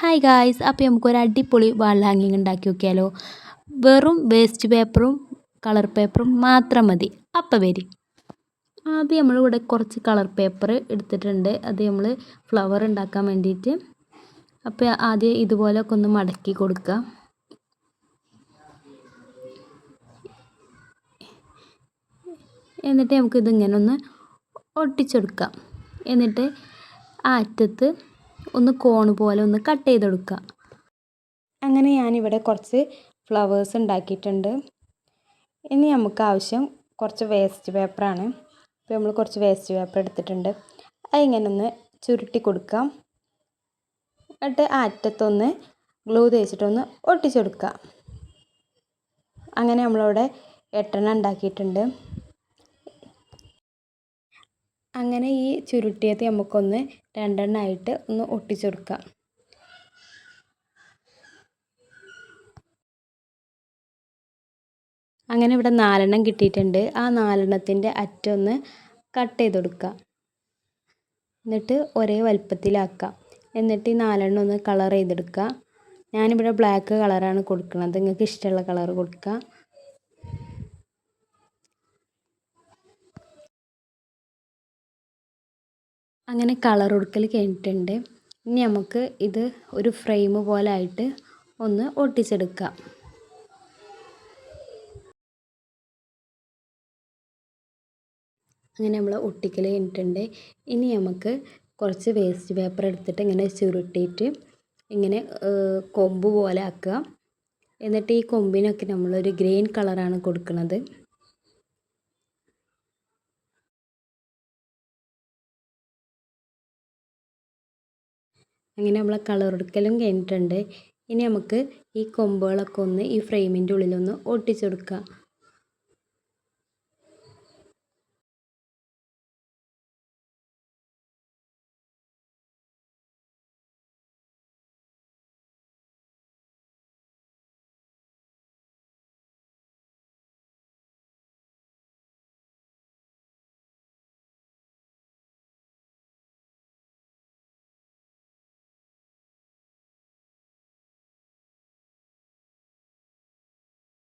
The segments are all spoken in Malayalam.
ഹായ് ഗായ്സ്, അപ്പോൾ നമുക്കൊരു അടിപൊളി വാൾ ഹാങ്ങിങ് ഉണ്ടാക്കി നോക്കിയാലോ. വെറും വേസ്റ്റ് പേപ്പറും കളർ പേപ്പറും മാത്രം മതി. അപ്പം വരി. ആദ്യം നമ്മളിവിടെ കുറച്ച് കളർ പേപ്പർ എടുത്തിട്ടുണ്ട്. അത് നമ്മൾ ഫ്ലവർ ഉണ്ടാക്കാൻ വേണ്ടിയിട്ട്. അപ്പോൾ ആദ്യം ഇതുപോലെയൊക്കെ ഒന്ന് മടക്കി കൊടുക്കുക. എന്നിട്ട് നമുക്കിതിങ്ങനെ ഒന്ന് ഒട്ടിച്ചെടുക്കാം. എന്നിട്ട് ആ അറ്റത്ത് ഒന്ന് കോണ് പോലെ ഒന്ന് കട്ട് ചെയ്തെടുക്കുക. അങ്ങനെ ഞാനിവിടെ കുറച്ച് ഫ്ലവേഴ്സ് ഉണ്ടാക്കിയിട്ടുണ്ട്. ഇനി നമുക്ക് ആവശ്യം കുറച്ച് വേസ്റ്റ് പേപ്പറാണ്. അപ്പോൾ നമ്മൾ കുറച്ച് വേസ്റ്റ് പേപ്പർ എടുത്തിട്ടുണ്ട്. അതിങ്ങനെ ഒന്ന് ചുരുട്ടി കൊടുക്കാം. എന്നിട്ട് ആ അറ്റത്തൊന്ന് ഗ്ലൂ തേച്ചിട്ടൊന്ന് ഒട്ടിച്ചെടുക്കുക. അങ്ങനെ നമ്മളിവിടെ 8 ഉണ്ടാക്കിയിട്ടുണ്ട്. അങ്ങനെ ഈ ചുരുട്ടിയത് നമുക്കൊന്ന് 2 ഒന്ന് ഒട്ടിച്ചെടുക്കാം. അങ്ങനെ ഇവിടെ 4 കിട്ടിയിട്ടുണ്ട്. ആ 4 അറ്റം ഒന്ന് കട്ട് ചെയ്ത് കൊടുക്കുക. എന്നിട്ട് ഒരേ വലുപ്പത്തിലാക്കുക. എന്നിട്ട് ഈ 4 ഒന്ന് കളർ ചെയ്തെടുക്കുക. ഞാനിവിടെ ബ്ലാക്ക് കളറാണ് കൊടുക്കുന്നത്. നിങ്ങൾക്ക് ഇഷ്ടമുള്ള കളർ കൊടുക്കുക. അങ്ങനെ കളർ കൊടുക്കൽ കഴിഞ്ഞിട്ടുണ്ട്. ഇനി നമുക്ക് ഇത് ഒരു ഫ്രെയിം പോലെ ആയിട്ട് ഒന്ന് ഒട്ടിച്ചെടുക്കാം. അങ്ങനെ നമ്മൾ ഒട്ടിക്കൽ കഴിഞ്ഞിട്ടുണ്ട്. ഇനി നമുക്ക് കുറച്ച് വേസ്റ്റ് പേപ്പർ എടുത്തിട്ട് ഇങ്ങനെ ചുരുട്ടിയിട്ട് ഇങ്ങനെ കൊമ്പ് പോലെ ആക്കുക. എന്നിട്ട് ഈ കൊമ്പിനൊക്കെ നമ്മളൊരു ഗ്രീൻ കളറാണ് കൊടുക്കുന്നത്. അങ്ങനെ നമ്മൾ കളർ എടുക്കലും കഴിഞ്ഞിട്ടുണ്ട്. ഇനി നമുക്ക് ഈ കൊമ്പുകളൊക്കെ ഒന്ന് ഈ ഫ്രെയിമിൻ്റെ ഉള്ളിലൊന്ന് ഒട്ടിച്ചെടുക്കുക.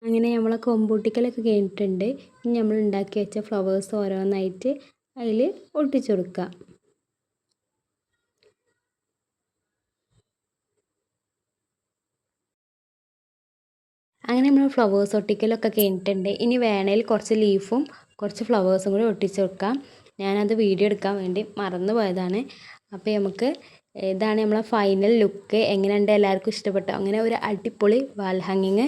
അങ്ങനെ നമ്മളെ കൊമ്പൊട്ടിക്കലൊക്കെ കഴിഞ്ഞിട്ടുണ്ട്. ഇനി നമ്മൾ ഉണ്ടാക്കി വെച്ച ഫ്ലവേഴ്സ് ഓരോന്നായിട്ട് അതിൽ ഒട്ടിച്ചു കൊടുക്കുക. അങ്ങനെ നമ്മൾ ഫ്ലവേഴ്സ് ഒട്ടിക്കലൊക്കെ കഴിഞ്ഞിട്ടുണ്ട്. ഇനി വേണേൽ കുറച്ച് ലീഫും കുറച്ച് ഫ്ലവേഴ്സും കൂടി ഒട്ടിച്ചു കൊടുക്കാം. ഞാനത് വീഡിയോ എടുക്കാൻ വേണ്ടി മറന്നു പോയതാണ്. അപ്പോൾ നമുക്ക് ഇതാണ് നമ്മളെ ഫൈനൽ ലുക്ക്. എങ്ങനെയുണ്ട്, എല്ലാവർക്കും ഇഷ്ടപ്പെട്ടോ? അങ്ങനെ ഒരു അടിപൊളി വാൾ ഹാങ്ങിങ്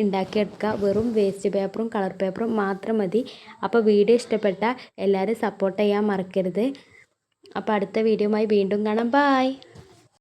ഉണ്ടാക്കിയെടുക്കുക. വെറും വേസ്റ്റ് പേപ്പറും കളർ പേപ്പറും മാത്രം മതി. അപ്പോൾ വീഡിയോ ഇഷ്ടപ്പെട്ടാൽ എല്ലാവരും സപ്പോർട്ട് ചെയ്യാൻ മറക്കരുത്. അപ്പോൾ അടുത്ത വീഡിയോയുമായി വീണ്ടും കാണാം. ബായ്.